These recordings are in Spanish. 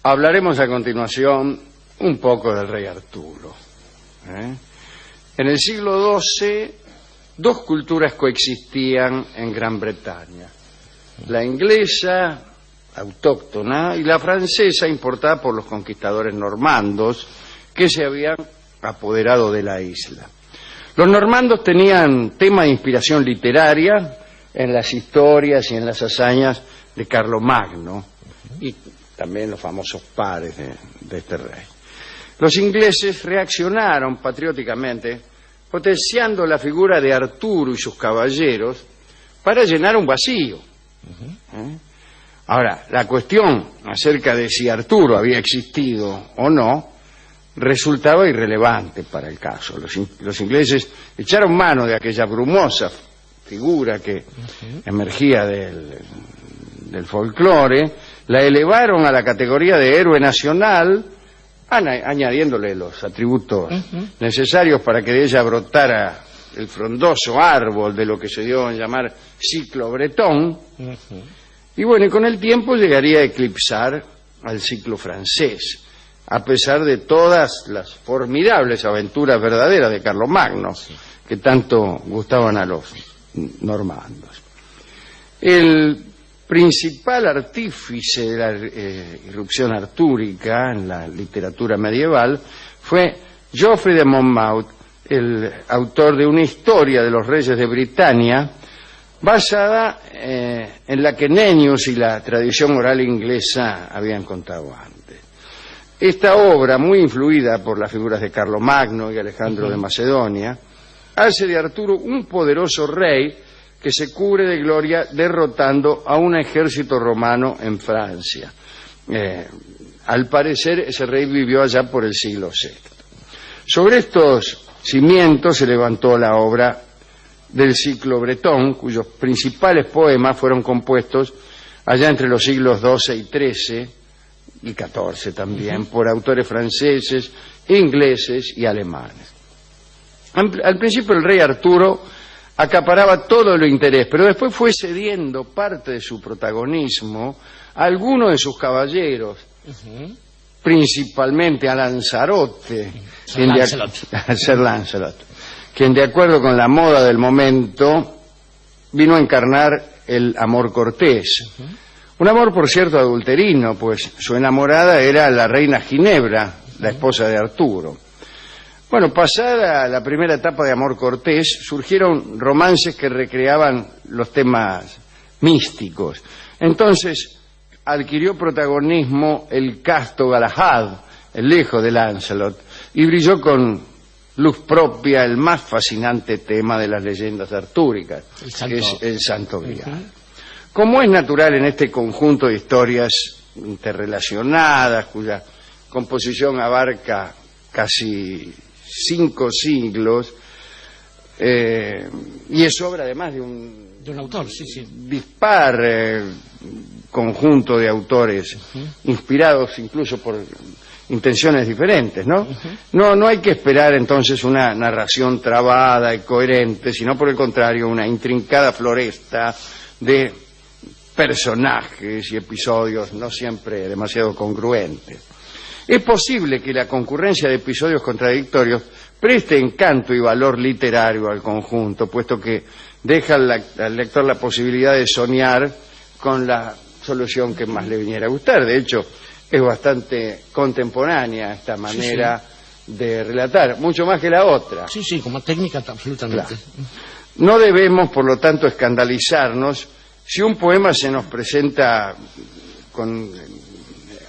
Hablaremos a continuación un poco del rey Arturo. En el siglo XII, dos culturas coexistían en Gran Bretaña: la inglesa, autóctona, y la francesa, importada por los conquistadores normandos que se habían apoderado de la isla. Los normandos tenían tema de inspiración literaria en las historias y en las hazañas de Carlomagno y también los famosos pares de este rey. Los ingleses reaccionaron patrióticamente, potenciando la figura de Arturo y sus caballeros para llenar un vacío. Ahora, la cuestión acerca de si Arturo había existido o no resultaba irrelevante para el caso. Los ingleses echaron mano de aquella brumosa figura que emergía del folclore, la elevaron a la categoría de héroe nacional, añadiéndole los atributos necesarios para que de ella brotara el frondoso árbol de lo que se dio en llamar ciclo bretón. Y bueno, y con el tiempo llegaría a eclipsar al ciclo francés, a pesar de todas las formidables aventuras verdaderas de Carlomagno, que tanto gustaban a los normandos. El principal artífice de la irrupción artúrica en la literatura medieval fue Geoffrey de Monmouth, el autor de una historia de los reyes de Britania, basada en la que Nennius y la tradición oral inglesa habían contado antes. Esta obra, muy influida por las figuras de Carlomagno y Alejandro de Macedonia, hace de Arturo un poderoso rey que se cubre de gloria derrotando a un ejército romano en Francia. Al parecer, ese rey vivió allá por el siglo VI. Sobre estos cimientos se levantó la obra del ciclo bretón, cuyos principales poemas fueron compuestos allá entre los siglos XII y XIII, y XIV también, por autores franceses, ingleses y alemanes. Al principio el rey Arturo acaparaba todo el interés, pero después fue cediendo parte de su protagonismo a algunos de sus caballeros, principalmente a Lanzarote, Sir Lancelot, quien de acuerdo con la moda del momento vino a encarnar el amor cortés. Un amor, por cierto, adulterino, pues su enamorada era la reina Ginebra, la esposa de Arturo. Bueno, pasada la primera etapa de amor cortés, surgieron romances que recreaban los temas místicos. Entonces adquirió protagonismo el casto Galahad, el hijo de Lancelot, y brilló con luz propia el más fascinante tema de las leyendas artúricas, que es el Santo Grial. Como es natural en este conjunto de historias interrelacionadas, cuya composición abarca casi 5 siglos, y es obra además de un autor, dispar conjunto de autores inspirados incluso por intenciones diferentes, ¿no? No hay que esperar entonces una narración trabada y coherente, sino por el contrario una intrincada floresta de personajes y episodios no siempre demasiado congruentes. Es posible que la concurrencia de episodios contradictorios preste encanto y valor literario al conjunto, puesto que deja al lector la posibilidad de soñar con la solución que más le viniera a gustar. De hecho, es bastante contemporánea esta manera de relatar, mucho más que la otra. Sí, como técnica absolutamente. Claro. No debemos, por lo tanto, escandalizarnos si un poema se nos presenta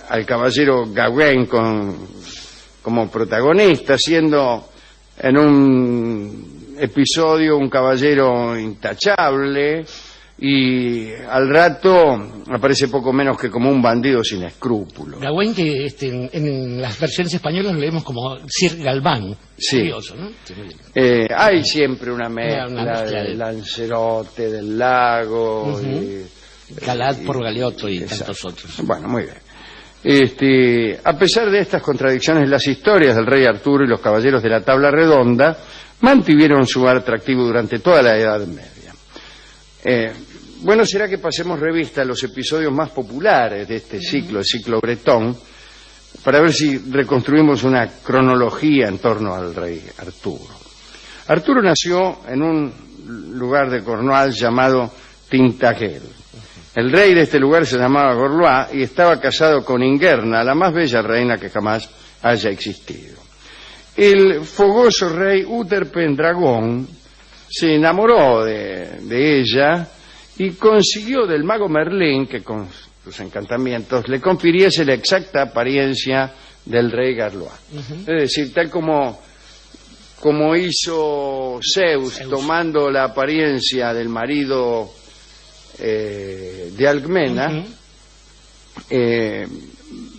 al caballero Gawain como protagonista, siendo en un episodio un caballero intachable y al rato aparece poco menos que como un bandido sin escrúpulos. Gawain, que en las versiones españolas lo leemos como Sir Galván. Sí. Curioso, ¿no? Hay siempre una mezcla del Lancerote, del lago, Galad por Galeotto y tantos otros. Bueno, muy bien. A pesar de estas contradicciones, las historias del rey Arturo y los caballeros de la Tabla Redonda mantuvieron su atractivo durante toda la Edad Media. Bueno será que pasemos revista a los episodios más populares de este ciclo, el ciclo bretón, para ver si reconstruimos una cronología en torno al rey Arturo. Arturo nació en un lugar de Cornualles llamado Tintagel. El rey de este lugar se llamaba Gorlois y estaba casado con Ingerna, la más bella reina que jamás haya existido. El fogoso rey Uther Pendragon se enamoró de ella y consiguió del mago Merlín que con sus encantamientos le confiriese la exacta apariencia del rey Gorlois. Es decir, tal como hizo Zeus tomando la apariencia del marido de Alcmena,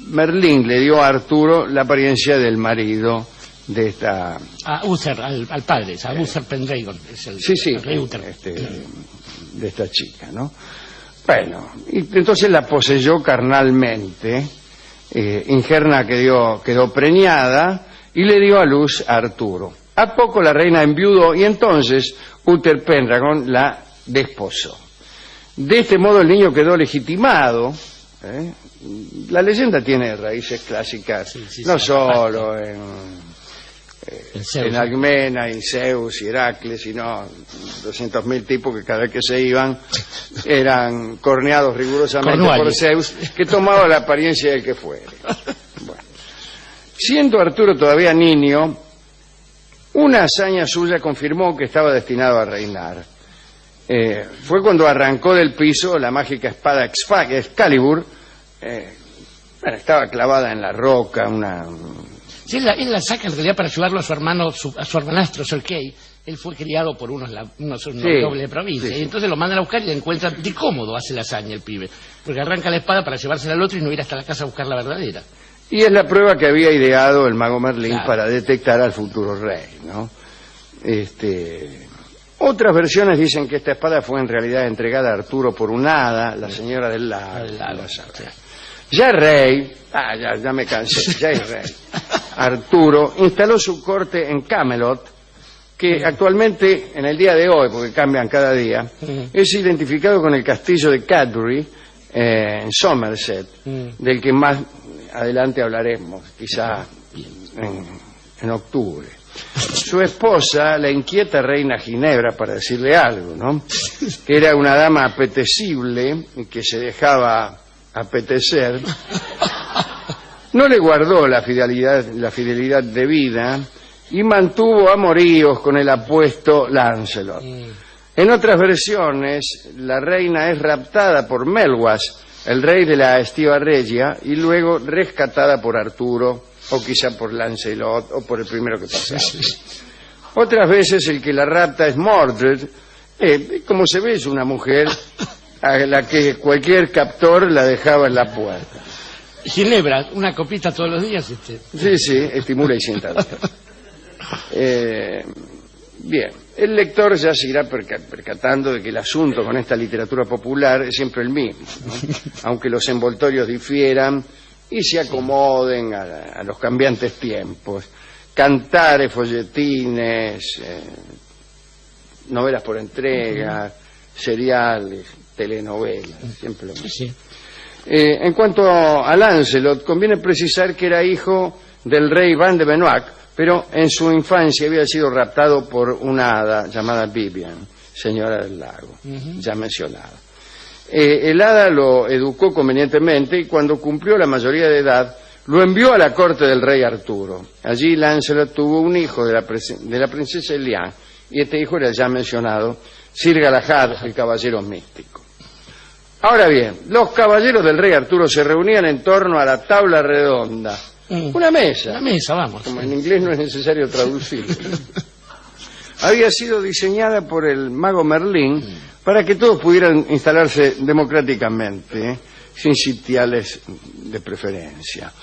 Merlín le dio a Arturo la apariencia del marido de esta... A Uther, al padre, a Uther Pendragon. Es el rey Uther. De esta chica, ¿no? Bueno, y entonces la poseyó carnalmente, Ingerna quedó preñada y le dio a luz a Arturo. A poco la reina enviudó y entonces Uther Pendragon la desposó. De este modo el niño quedó legitimado. La leyenda tiene raíces clásicas, no solo en Alcmena, en Zeus y Heracles, sino 200.000 tipos que cada vez que se iban eran corneados rigurosamente por Zeus, que tomaba la apariencia del que fuere. Bueno. Siendo Arturo todavía niño, una hazaña suya confirmó que estaba destinado a reinar. Fue cuando arrancó del piso la mágica espada Excalibur. Estaba clavada en la roca, Sí, él la saca en realidad para ayudarlo a su hermano, a su hermanastro Sir Kay. Él fue criado por unos nobles de provincia, y entonces lo mandan a buscar y le encuentran de cómodo hace la hazaña el pibe, porque arranca la espada para llevársela al otro y no ir hasta la casa a buscar la verdadera. Y es la prueba que había ideado el mago Merlín para detectar al futuro rey, ¿no? Otras versiones dicen que esta espada fue en realidad entregada a Arturo por una hada, la señora del lago. Ya rey, ya me cansé, ya es rey. Arturo instaló su corte en Camelot, que actualmente, en el día de hoy, porque cambian cada día, es identificado con el castillo de Cadbury, en Somerset, del que más adelante hablaremos, quizá en octubre. Su esposa, la inquieta reina Ginebra, para decirle algo, ¿no? Que era una dama apetecible y que se dejaba apetecer, no le guardó la fidelidad debida y mantuvo amoríos con el apuesto Lancelot. En otras versiones, la reina es raptada por Melwas, el rey de la Estiva Regia, y luego rescatada por Arturo, o quizá por Lancelot, o por el primero que pasaba. Otras veces el que la rapta es Mordred, como se ve es una mujer a la que cualquier captor la dejaba en la puerta. Ginebra, una copita todos los días. Sí, estimula y sienta bien. Bien, el lector ya se irá percatando de que el asunto con esta literatura popular es siempre el mismo, ¿no? Aunque los envoltorios difieran y se acomoden a los cambiantes tiempos. Cantares, folletines, novelas por entrega, seriales, telenovelas, siempre lo mismo. En cuanto a Lancelot, conviene precisar que era hijo del rey Van de Benoit, pero en su infancia había sido raptado por una hada llamada Vivian, señora del lago, ya mencionada. El hada lo educó convenientemente y cuando cumplió la mayoría de edad lo envió a la corte del rey Arturo. Allí Lancelot tuvo un hijo de la princesa Eliane, y este hijo era el ya mencionado Sir Galahad, el caballero místico. Ahora bien, los caballeros del rey Arturo se reunían en torno a la tabla redonda. Una mesa. Una mesa, vamos. Como en inglés no es necesario traducirlo. Había sido diseñada por el mago Merlín para que todos pudieran instalarse democráticamente, sin sitiales de preferencia.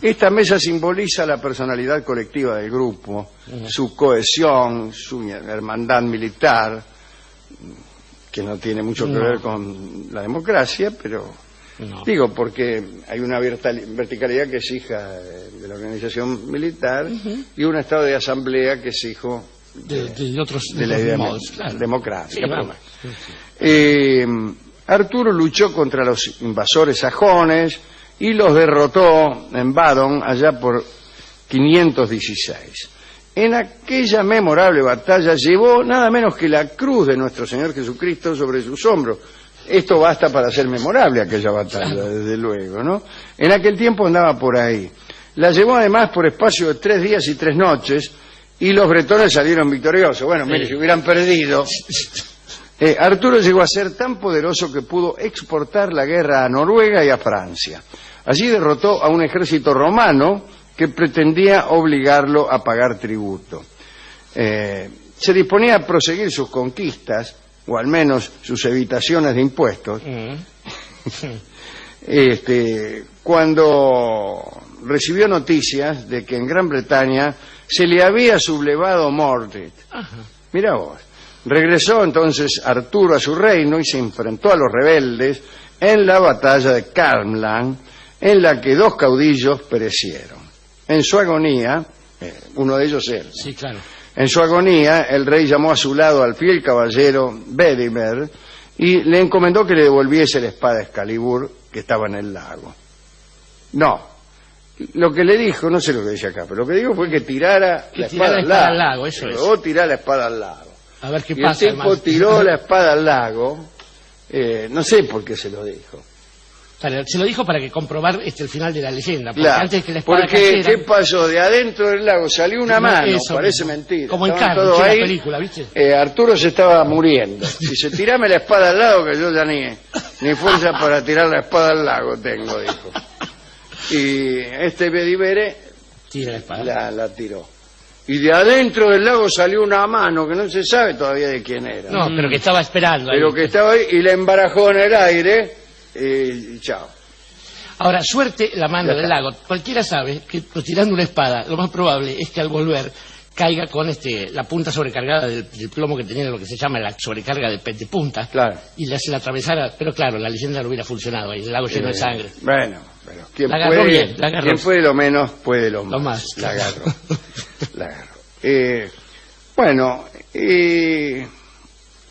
Esta mesa simboliza la personalidad colectiva del grupo, su cohesión, su hermandad militar, que no tiene mucho que ver con la democracia, pero digo porque hay una verticalidad que es hija de la organización militar y un estado de asamblea que es hijo de la idea democrática. Arturo luchó contra los invasores sajones y los derrotó en Badon allá por 516. En aquella memorable batalla llevó nada menos que la cruz de nuestro Señor Jesucristo sobre sus hombros. Esto basta para hacer memorable aquella batalla, desde luego, ¿no? En aquel tiempo andaba por ahí. La llevó además por espacio de 3 días y 3 noches, y los bretones salieron victoriosos. Bueno, mire, si hubieran perdido... Arturo llegó a ser tan poderoso que pudo exportar la guerra a Noruega y a Francia. Allí derrotó a un ejército romano que pretendía obligarlo a pagar tributo. Se disponía a proseguir sus conquistas, o al menos sus evitaciones de impuestos, cuando recibió noticias de que en Gran Bretaña se le había sublevado Mordred. Mira vos. Regresó entonces Arturo a su reino y se enfrentó a los rebeldes en la batalla de Carmlan, en la que 2 caudillos perecieron. En su agonía, uno de ellos él. Sí, claro. En su agonía, el rey llamó a su lado al fiel caballero Bedimer y le encomendó que le devolviese la espada Excalibur que estaba en el lago. No, lo que le dijo, no sé lo que dice acá, pero lo que dijo fue que tirara la espada al lago. Eso es. O tirar la espada al lago. A ver qué y pasa. El tipo tiró la espada al lago, no sé por qué se lo dijo. Se lo dijo para que comprobar el final de la leyenda. Porque Claro, antes que la espada porque cayera, ¿qué pasó? De adentro del lago salió una mano, eso parece mismo. mentira. Como en Estaban Carlos, todos en la ahí. película, ¿viste? Arturo se estaba muriendo. Dice, tirame la espada al lago que yo ya ni fuerza para tirar la espada al lago tengo, dijo. Y este Bedivere Tira la espada. la tiró. Y de adentro del lago salió una mano que no se sabe todavía de quién era. No, pero que estaba esperando. Pero ahí. que estaba ahí y la embarajó en el aire y chao. Ahora, suerte la mano Ya del está. lago. Cualquiera sabe que tirando una espada, lo más probable es que al volver caiga con la punta sobrecargada del plomo que tenía lo que se llama la sobrecarga de punta. Claro. Y se la atravesara, pero claro, la leyenda no hubiera funcionado ahí, el lago lleno de sangre. Bueno, pero ¿quién La agarró puede? bien, la agarró. ¿Quién puede lo menos puede lo más? Lo más. La agarró. La agarró. Bueno,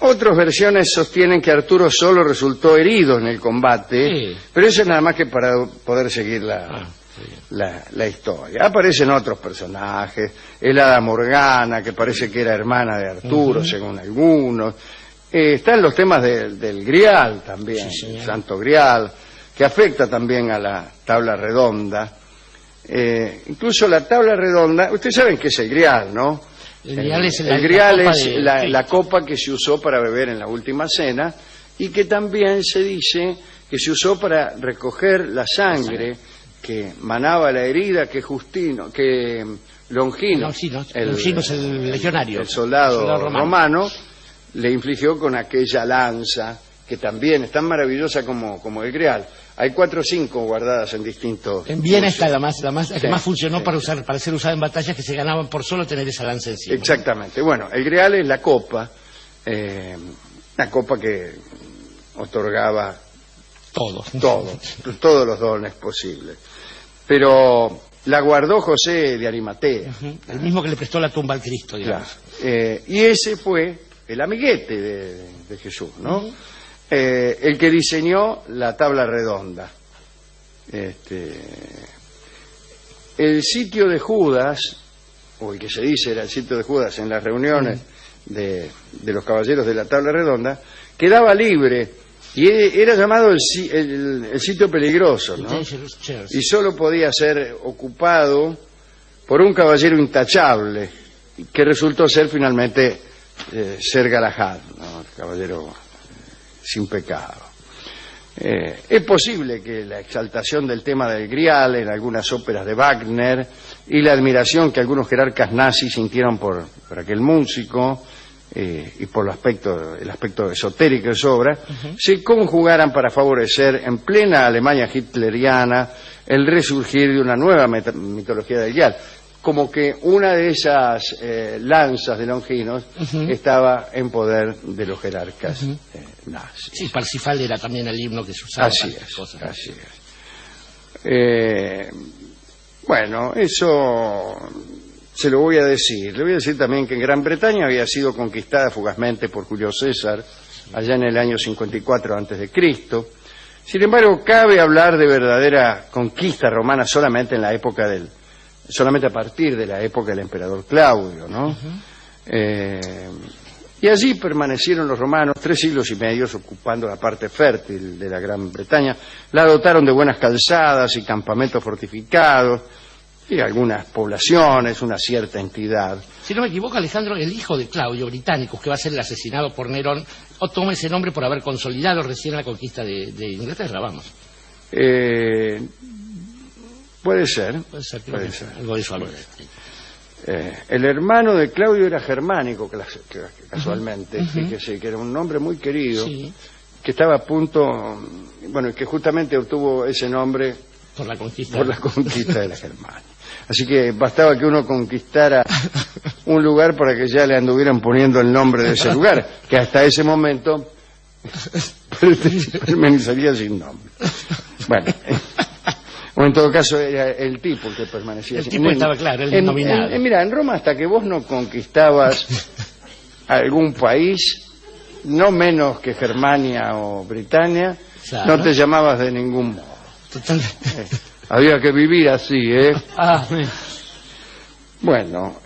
otras versiones sostienen que Arturo solo resultó herido en el combate, Sí. pero eso es nada más que para poder seguir la historia. Aparecen otros personajes, el hada Morgana, que parece que era hermana de Arturo, según algunos. Están los temas del Grial también, Sí, el Santo Grial, que afecta también a la tabla redonda. Incluso la tabla redonda, ustedes saben qué es el Grial, ¿no? El Grial es, El Grial es la Cristo. copa que se usó para beber en la última cena y que también se dice que se usó para recoger la sangre que manaba la herida que Longino, Longino es el legionario. el soldado romano. romano, le infligió con aquella lanza que también es tan maravillosa como el Grial. Hay 4 o 5 guardadas en distintos... En Viena museos. está la que Sí, más funcionó sí. para ser usada en batallas que se ganaban por solo tener esa lanza encima. Exactamente. Bueno, el Grial es la copa que otorgaba todos los dones posibles. Pero la guardó José de Arimatea. El mismo que le prestó la tumba al Cristo, digamos. Claro. Y ese fue el amiguete de Jesús, ¿no? El que diseñó la tabla redonda. El sitio de Judas, o el que se dice era el sitio de Judas en las reuniones de los caballeros de la tabla redonda, quedaba libre y era llamado el sitio peligroso, ¿no? Y solo podía ser ocupado por un caballero intachable, que resultó ser finalmente Ser Galahad, ¿no? El caballero sin pecado. Es posible que la exaltación del tema del Grial en algunas óperas de Wagner y la admiración que algunos jerarcas nazis sintieron por aquel músico y por el aspecto esotérico de su obra, se conjugaran para favorecer en plena Alemania hitleriana el resurgir de una nueva mitología del Grial. Como que una de esas lanzas de Longinos estaba en poder de los jerarcas nazis. Sí, Parsifal era también el himno que se usaba. Así es. Bueno, eso se lo voy a decir. Le voy a decir también que en Gran Bretaña había sido conquistada fugazmente por Julio César allá en el año 54 a.C. Sin embargo, cabe hablar de verdadera conquista romana solamente a partir de la época del emperador Claudio, ¿no? Y allí permanecieron los romanos 3 siglos y medio ocupando la parte fértil de la Gran Bretaña. La dotaron de buenas calzadas y campamentos fortificados y algunas poblaciones, una cierta entidad. Si no me equivoco, Alejandro, el hijo de Claudio, Británicos, que va a ser el asesinado por Nerón, o toma ese nombre por haber consolidado recién la conquista de Inglaterra, vamos. Puede ser. Algo de eso. El hermano de Claudio era germánico, casualmente, fíjese, que era un nombre muy querido, que estaba a punto, bueno, que justamente obtuvo ese nombre por la conquista de la Germania. Así que bastaba que uno conquistara un lugar para que ya le anduvieran poniendo el nombre de ese lugar, que hasta ese momento permanecería sin nombre. Bueno, o en todo caso era el tipo que permanecía sin nombre. El tipo estaba claro, el nominado. Mira, en Roma, hasta que vos no conquistabas algún país, no menos que Germania o Britania, claro, no te llamabas de ningún modo. Había que vivir así, Bueno,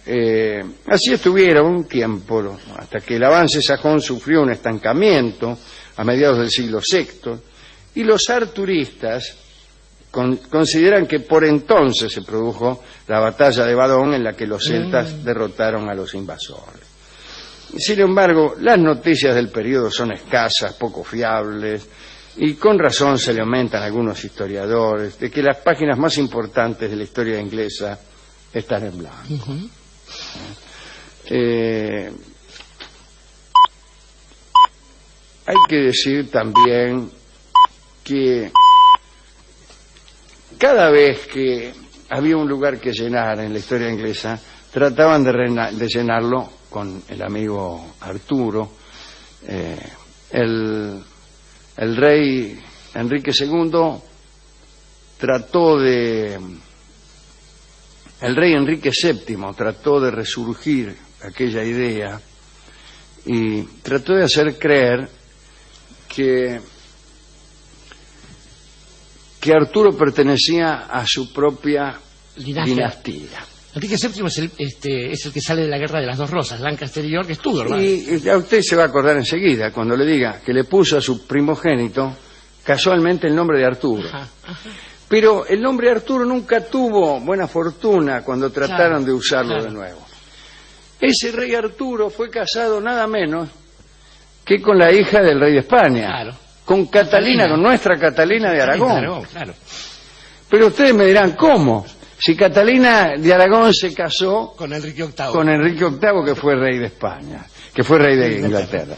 así estuvieron un tiempo, hasta que el avance sajón sufrió un estancamiento a mediados del siglo VI, y los arturistas consideran que por entonces se produjo la batalla de Badón, en la que los celtas derrotaron a los invasores. Sin embargo, las noticias del periodo son escasas, poco fiables, y con razón se le aumentan a algunos historiadores de que las páginas más importantes de la historia inglesa están en blanco. Hay que decir también que cada vez que había un lugar que llenar en la historia inglesa, trataban de llenarlo con el amigo Arturo. El rey Enrique II el rey Enrique VII trató de resurgir aquella idea y trató de hacer creer que Arturo pertenecía a su propia dinastía. Enrique VII es el que sale de la Guerra de las Dos Rosas, Lancaster y York, es Tudor, ¿verdad? Y a usted se va a acordar enseguida cuando le diga que le puso a su primogénito casualmente el nombre de Arturo. Pero el nombre Arturo nunca tuvo buena fortuna cuando trataron de usarlo de nuevo. Ese rey Arturo fue casado nada menos que con la hija del rey de España, con Catalina, con nuestra Catalina de Aragón. Pero ustedes me dirán, ¿cómo? Si Catalina de Aragón se casó con Enrique VIII, que fue rey de España, que fue rey de Inglaterra.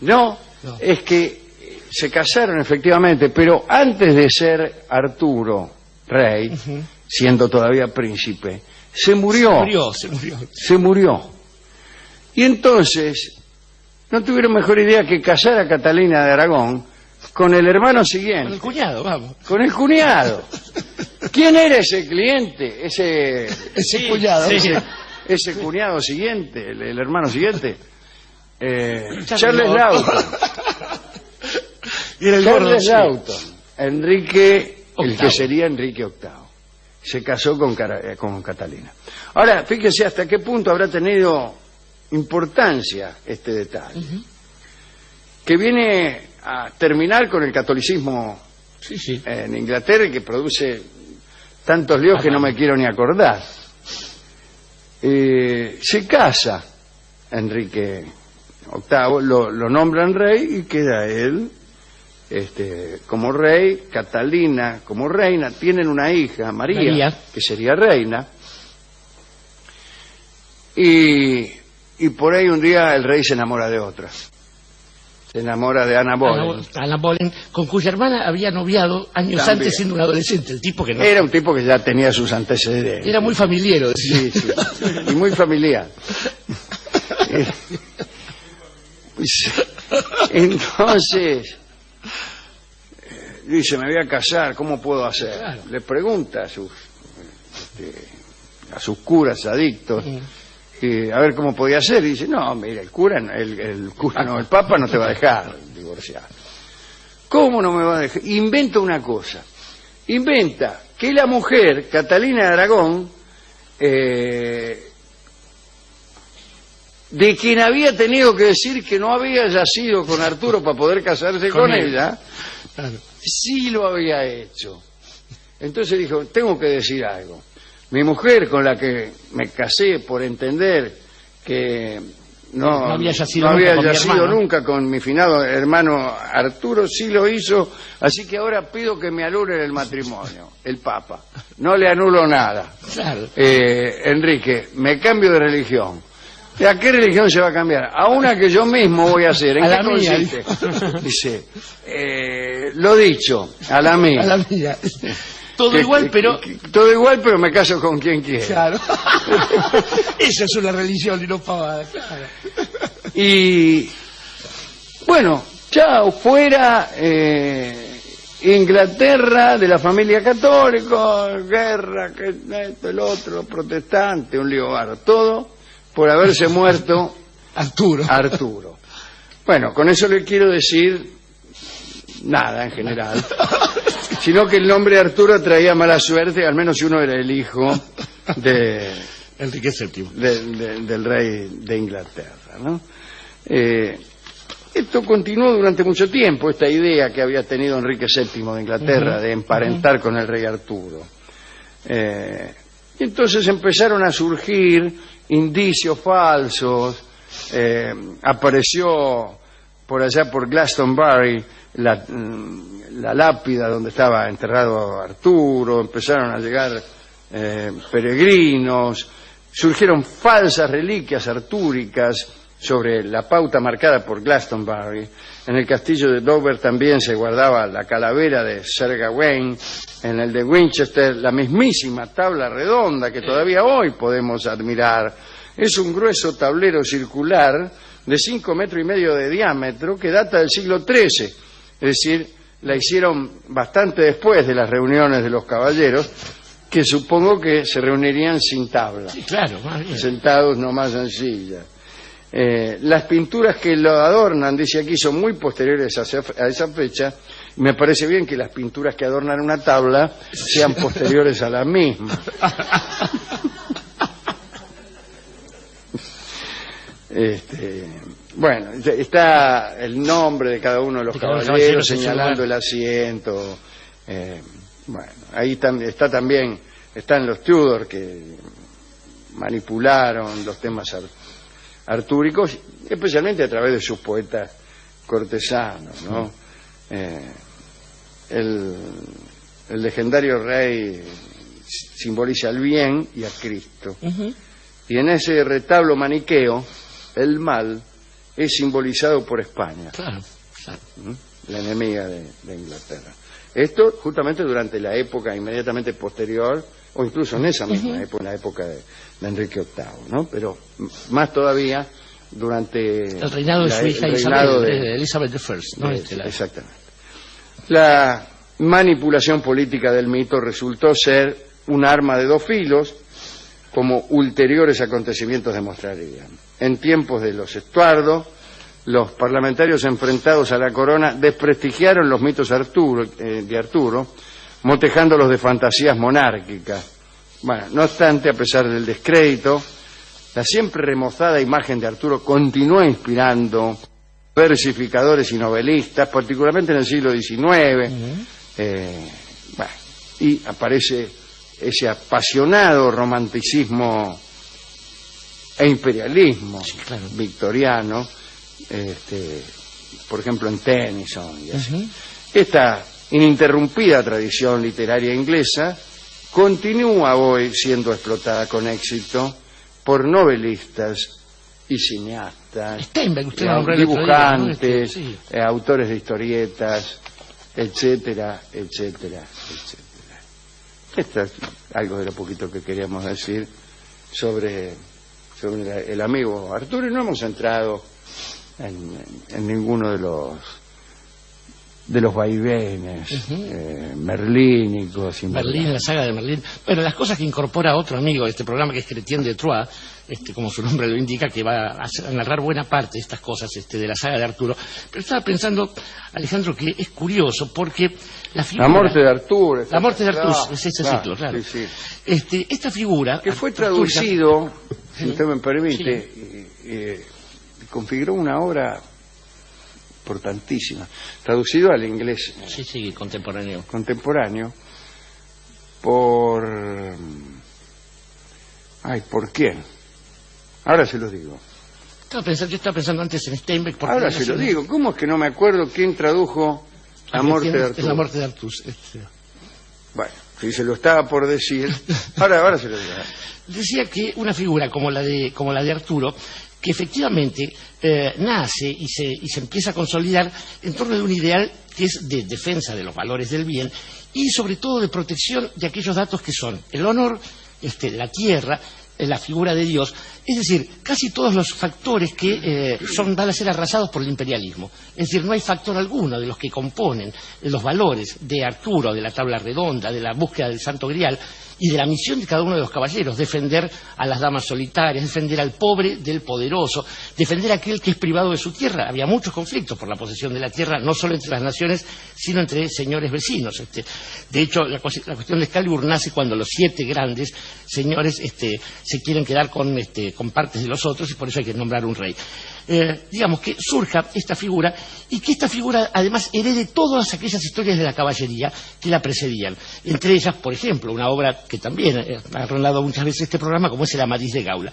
No, es que se casaron efectivamente, pero antes de ser Arturo rey, siendo todavía príncipe, se murió. Y entonces no tuvieron mejor idea que casar a Catalina de Aragón con el hermano siguiente. Con el cuñado, vamos. Con el cuñado. ¿Quién era ese cliente? Ese cuñado. Ese cuñado siguiente, el hermano siguiente. Charles Lawton. Charles Lawton. Enrique, el que sería Enrique VIII. Se casó con Catalina. Ahora, fíjese hasta qué punto habrá tenido importancia este detalle. Que viene a terminar con el catolicismo en Inglaterra, y que produce tantos líos que no me quiero ni acordar. Se casa Enrique VIII, lo nombran rey y queda él como rey, Catalina como reina. Tienen una hija, María, que sería reina, y por ahí un día el rey se enamora de otra. Se enamora de Anna Boleyn. Anna Boleyn, con cuya hermana había noviado años antes siendo un adolescente. El tipo que no... Era un tipo que ya tenía sus antecedentes. Era muy familiero. Sí, y muy familiar. Entonces, dice, me voy a casar, ¿cómo puedo hacer? Claro. Le pregunta a sus curas adictos, a ver cómo podía ser, y dice, no, mira, el Papa no te va a dejar divorciar. ¿Cómo no me va a dejar? Inventa una cosa. Inventa que la mujer, Catalina de Aragón, de quien había tenido que decir que no había yacido con Arturo para poder casarse con ella, claro, sí lo había hecho. Entonces dijo, tengo que decir algo. Mi mujer, con la que me casé por entender que no había yacido nunca con mi finado hermano Arturo, sí lo hizo, así que ahora pido que me anulen el matrimonio, el Papa. No le anulo nada. Claro. Enrique, me cambio de religión. ¿A qué religión se va a cambiar? A una que yo mismo voy a hacer. ¿En qué consiste? Dice, lo dicho, a la mía. A la mía. Todo igual, pero... todo igual, pero me caso con quien quiera. Claro. Esa es una religión y no pavada, claro. Y, bueno, chao, fuera Inglaterra de la familia católica, guerra, que esto, el otro, los protestantes, un lío bar, todo por haberse muerto Arturo. Bueno, con eso le quiero decir nada en general, sino que el nombre Arturo traía mala suerte, al menos si uno era el hijo de Enrique VII, del rey de Inglaterra, ¿no? Esto continuó durante mucho tiempo, esta idea que había tenido Enrique VII de Inglaterra de emparentar con el rey Arturo. Y entonces empezaron a surgir indicios falsos, apareció por allá por Glastonbury la lápida donde estaba enterrado Arturo, empezaron a llegar peregrinos, surgieron falsas reliquias artúricas sobre la pauta marcada por Glastonbury. En el castillo de Dover también se guardaba la calavera de Sir Gawain, en el de Winchester la mismísima tabla redonda que todavía hoy podemos admirar. Es un grueso tablero circular de 5,5 metros de diámetro que data del siglo XIII, es decir, la hicieron bastante después de las reuniones de los caballeros, que supongo que se reunirían sin tabla, sí, claro, más bien, sentados nomás en silla. Las pinturas que lo adornan, dice aquí, son muy posteriores a esa fecha. Me parece bien que las pinturas que adornan una tabla sean posteriores a la misma. Bueno, está el nombre de cada uno de los caballeros señalando el asiento. Bueno, ahí están los Tudor, que manipularon los temas artúricos, especialmente a través de sus poetas cortesanos, ¿no? El legendario rey simboliza el bien y a Cristo. Y en ese retablo maniqueo, el mal es simbolizado por España, claro. La enemiga de Inglaterra. Esto justamente durante la época inmediatamente posterior, o incluso en esa misma época, en la época de Enrique VIII, ¿no? Pero más todavía durante el reinado de su hija Elizabeth I, ¿no? Exactamente. La manipulación política del mito resultó ser un arma de dos filos, como ulteriores acontecimientos demostrarían. En tiempos de los Estuardo, los parlamentarios enfrentados a la corona desprestigiaron los mitos de Arturo, motejándolos de fantasías monárquicas. Bueno, no obstante, a pesar del descrédito, la siempre remozada imagen de Arturo continuó inspirando versificadores y novelistas, particularmente en el siglo XIX, y aparece ese apasionado romanticismo e imperialismo victoriano, por ejemplo en Tennyson y así. Esta ininterrumpida tradición literaria inglesa continúa hoy siendo explotada con éxito por novelistas y cineastas, dibujantes, autores de historietas, etcétera, etcétera, etcétera. Esto es algo de lo poquito que queríamos decir sobre el amigo Arturo, y no hemos entrado en ninguno de los de los vaivenes merlínicos. Merlín, la saga de Merlín. Bueno, las cosas que incorpora otro amigo de este programa, que es Chrétien de Troyes, como su nombre lo indica, que va a narrar buena parte de estas cosas de la saga de Arturo. Pero estaba pensando, Alejandro, que es curioso porque la figura... La muerte de Arturo. La muerte de Arturo, es ese ciclo, claro. Sí, sí. Esta figura... Que fue traducido, si usted me permite, configuró una obra importantísima, traducido al inglés contemporáneo por... ¿por quién? Ahora se los digo. Yo estaba pensando antes en Steinbeck. Ahora se lo digo. ¿Cómo es que no me acuerdo quién tradujo La muerte de Arturo? La muerte de Arturo. Bueno, si se lo estaba por decir, ahora se lo digo. Decía que una figura como la de Arturo, que efectivamente nace y se empieza a consolidar en torno de un ideal que es de defensa de los valores del bien y sobre todo de protección de aquellos datos que son el honor, la tierra, la figura de Dios, es decir, casi todos los factores que van a ser arrasados por el imperialismo. Es decir, no hay factor alguno de los que componen los valores de Arturo, de la tabla redonda, de la búsqueda del Santo Grial y de la misión de cada uno de los caballeros, defender a las damas solitarias, defender al pobre del poderoso, defender a aquel que es privado de su tierra. Había muchos conflictos por la posesión de la tierra, no solo entre las naciones, sino entre señores vecinos. De hecho, la cuestión de Excalibur nace cuando los 7 grandes señores se quieren quedar con partes de los otros y por eso hay que nombrar un rey. Digamos que surja esta figura y que esta figura además herede todas aquellas historias de la caballería que la precedían. Entre ellas, por ejemplo, una obra que también ha rondado muchas veces este programa, como es el Amadís de Gaula.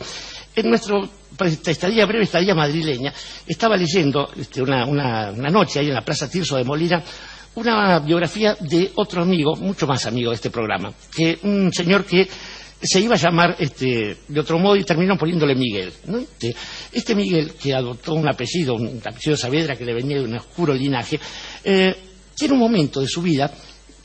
En nuestra breve estadía madrileña, estaba leyendo una noche ahí en la Plaza Tirso de Molina una biografía de otro amigo, mucho más amigo de este programa, que un señor que se iba a llamar de otro modo y terminaron poniéndole Miguel, ¿no? Este Miguel, que adoptó un apellido Saavedra, que le venía de un oscuro linaje, tiene un momento de su vida,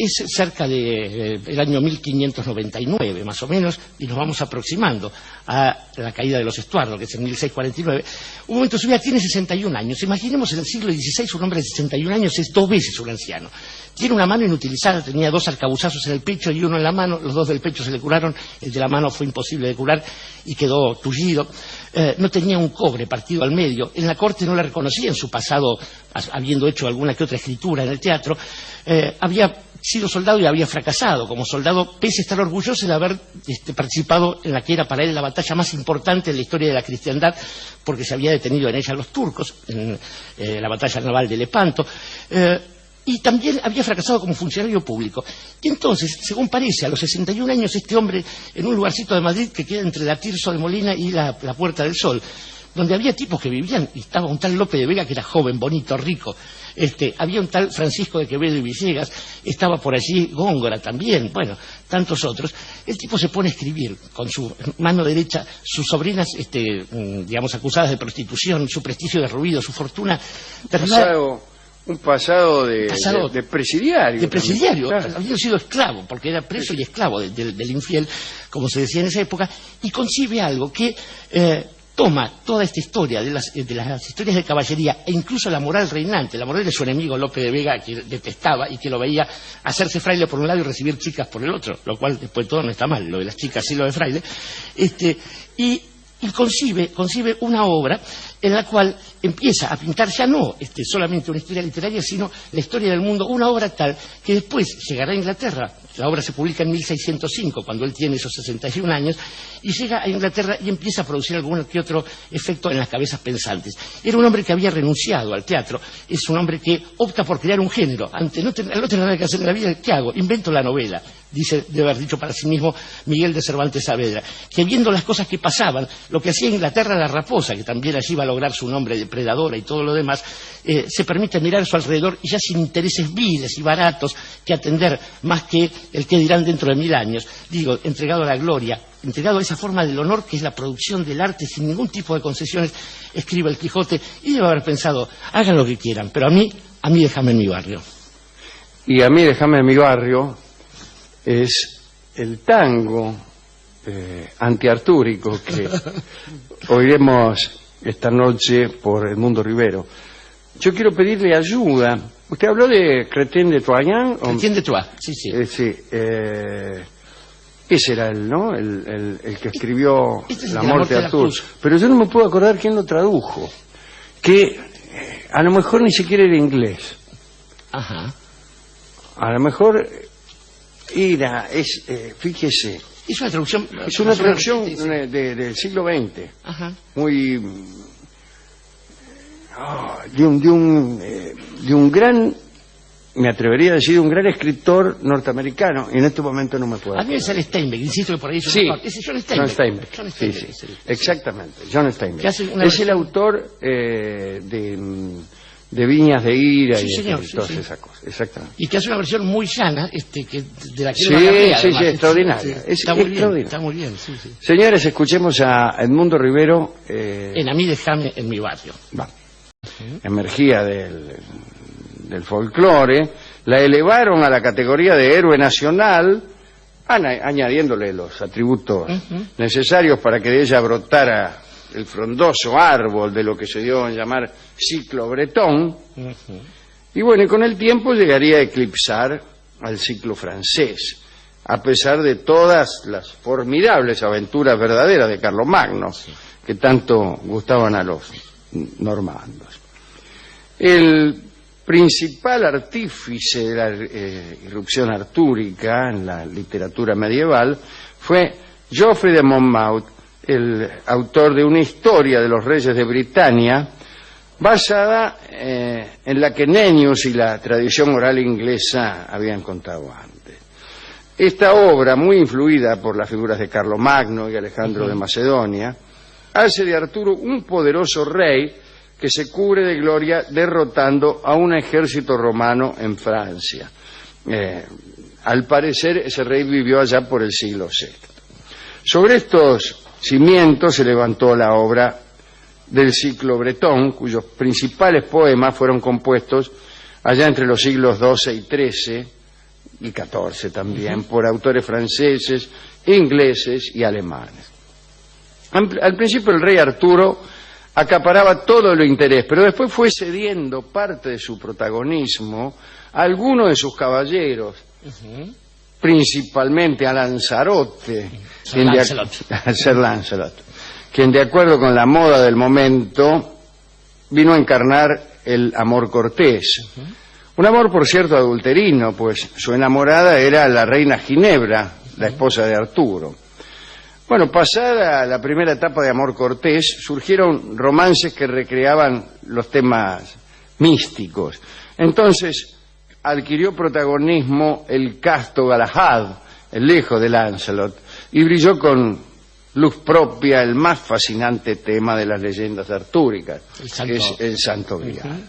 es cerca del año 1599 más o menos, y nos vamos aproximando a la caída de los Estuardo, que es en 1649, un momento de su vida, tiene 61 años. Imaginemos en el siglo XVI un hombre de 61 años es 2 veces un anciano. Tiene una mano inutilizada, tenía 2 arcabuzazos en el pecho y uno en la mano, los 2 del pecho se le curaron, el de la mano fue imposible de curar y quedó tullido. No tenía un cobre partido al medio, en la corte no le reconocían su pasado, habiendo hecho alguna que otra escritura en el teatro, había sido soldado y había fracasado como soldado, pese a estar orgulloso de haber participado en la que era para él la batalla más importante en la historia de la cristiandad, porque se había detenido en ella los turcos, en la batalla naval de Lepanto, y también había fracasado como funcionario público. Y entonces, según parece, a los 61 años este hombre, en un lugarcito de Madrid que queda entre la Tirso de Molina y la Puerta del Sol, donde había tipos que vivían, y estaba un tal Lope de Vega que era joven, bonito, rico, había un tal Francisco de Quevedo y Villegas, estaba por allí Góngora también, bueno, tantos otros. El tipo se pone a escribir con su mano derecha sus sobrinas, digamos, acusadas de prostitución, su prestigio derruido, su fortuna un pasado de presidiario. De presidiario, claro. Había sido esclavo, porque era preso y esclavo del infiel, como se decía en esa época, y concibe algo que toma toda esta historia de las historias de caballería e incluso la moral reinante, la moral de su enemigo Lope de Vega, que detestaba y que lo veía hacerse fraile por un lado y recibir chicas por el otro, lo cual después de todo no está mal, lo de las chicas y lo de fraile, y concibe una obra en la cual empieza a pintar ya no solamente una historia literaria, sino la historia del mundo, una obra tal que después llegará a Inglaterra. La obra se publica en 1605, cuando él tiene esos 61 años, y llega a Inglaterra y empieza a producir algún que otro efecto en las cabezas pensantes. Era un hombre que había renunciado al teatro, es un hombre que opta por crear un género. Ante no tener nada que hacer en la vida, ¿qué hago? Invento la novela, debe haber dicho para sí mismo Miguel de Cervantes Saavedra, que viendo las cosas que pasaban, lo que hacía en Inglaterra la raposa, que también allí va a lograr su nombre depredadora y todo lo demás, se permite mirar a su alrededor y ya sin intereses viles y baratos que atender más que el que dirán dentro de 1000 años, digo, entregado a la gloria, entregado a esa forma del honor que es la producción del arte sin ningún tipo de concesiones, escribe el Quijote y debe haber pensado, hagan lo que quieran, pero a mí déjame en mi barrio. Y a mí déjame en mi barrio es el tango antiartúrico que oiremos esta noche por Edmundo Rivero. Yo quiero pedirle ayuda ¿Usted habló de Chrétien de Troyes? Chrétien de Troyes, sí, sí. Sí. Ese era él, ¿no? El que escribió La muerte de Arturo. Pero yo no me puedo acordar quién lo tradujo. Que a lo mejor ni siquiera era inglés. Ajá. A lo mejor fíjese. Es una traducción. Es una traducción del siglo XX. Ajá. Muy. De un gran. Me atrevería a decir un gran escritor norteamericano, y en este momento no me puedo acordar. A mí me sale Steinbeck, insisto que por ahí... Sí, ese John Steinbeck. John Steinbeck. Sí, exactamente, John Steinbeck. Es el autor de Viñas de Ira, sí, y señor, todas esas cosas, exactamente. Y que hace una versión muy llana, de la que sí, extraordinaria. Está muy bien, está muy bien, sí. Señores, escuchemos a Edmundo Rivero. En A mí déjame en mi barrio. Va. Emergía del folclore, la elevaron a la categoría de héroe nacional, añadiéndole los atributos necesarios para que de ella brotara el frondoso árbol de lo que se dio a llamar ciclo bretón, y bueno, y con el tiempo llegaría a eclipsar al ciclo francés, a pesar de todas las formidables aventuras verdaderas de Carlomagno, que tanto gustaban a los normandos. El principal artífice de la irrupción artúrica en la literatura medieval fue Geoffrey de Monmouth, el autor de una historia de los reyes de Britania, basada en la que Nennius y la tradición oral inglesa habían contado antes. Esta obra, muy influida por las figuras de Carlomagno y Alejandro de Macedonia, hace de Arturo un poderoso rey que se cubre de gloria derrotando a un ejército romano en Francia. Al parecer, ese rey vivió allá por el siglo VI. Sobre estos cimientos se levantó la obra del ciclo bretón, cuyos principales poemas fueron compuestos allá entre los siglos XII y XIII, y XIV también, por autores franceses, ingleses y alemanes. Al principio el rey Arturo acaparaba todo el interés, pero después fue cediendo parte de su protagonismo a algunos de sus caballeros, principalmente a Lanzarote, Sir Lancelot, quien de acuerdo con la moda del momento vino a encarnar el amor cortés. Un amor, por cierto, adulterino, pues su enamorada era la reina Ginebra, la esposa de Arturo. Bueno, pasada la primera etapa de amor cortés, surgieron romances que recreaban los temas místicos. Entonces adquirió protagonismo el casto Galahad, el hijo de Lancelot, y brilló con luz propia el más fascinante tema de las leyendas artúricas, que es el Santo Grial.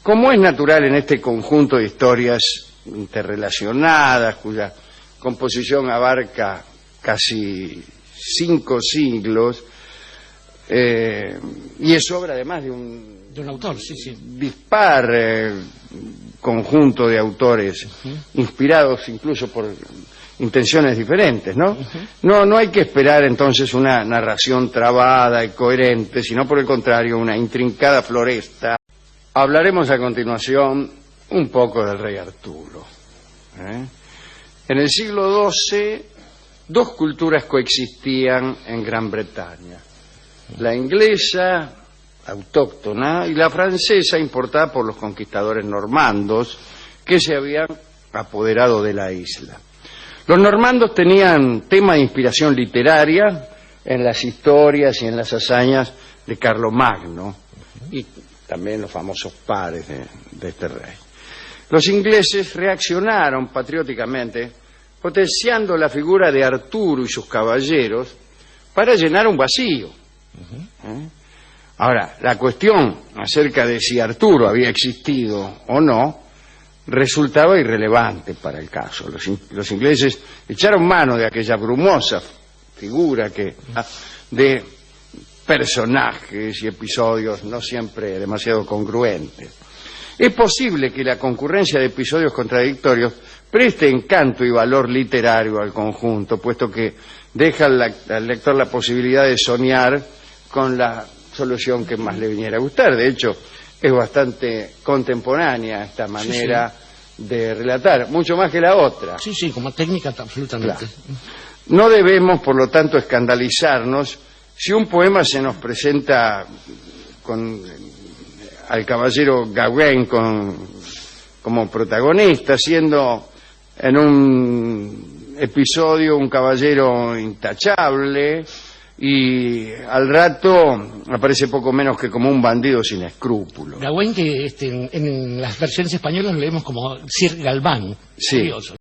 Como es natural en este conjunto de historias interrelacionadas, cuya composición abarca casi 5 siglos, y es obra además de un autor, dispar conjunto de autores inspirados incluso por intenciones diferentes, ¿no? No hay que esperar entonces una narración trabada y coherente, sino por el contrario una intrincada floresta. Hablaremos a continuación un poco del rey Arturo. En el siglo XII, 2 culturas coexistían en Gran Bretaña: la inglesa, autóctona, y la francesa, importada por los conquistadores normandos que se habían apoderado de la isla. Los normandos tenían tema de inspiración literaria en las historias y en las hazañas de Carlomagno y también los famosos pares de este rey. Los ingleses reaccionaron patrióticamente potenciando la figura de Arturo y sus caballeros para llenar un vacío. Ahora, la cuestión acerca de si Arturo había existido o no resultaba irrelevante para el caso. Los ingleses echaron mano de aquella brumosa figura de personajes y episodios no siempre demasiado congruentes. Es posible que la concurrencia de episodios contradictorios preste encanto y valor literario al conjunto, puesto que deja al lector la posibilidad de soñar con la solución que más le viniera a gustar. De hecho, es bastante contemporánea esta manera de relatar, mucho más que la otra. Sí, sí, como técnica absolutamente. Claro. No debemos, por lo tanto, escandalizarnos si un poema se nos presenta al caballero Gawain como protagonista, siendo en un episodio un caballero intachable y al rato aparece poco menos que como un bandido sin escrúpulos. Gawain, que en las versiones españolas lo leemos como Sir Galván. Sí. Curioso.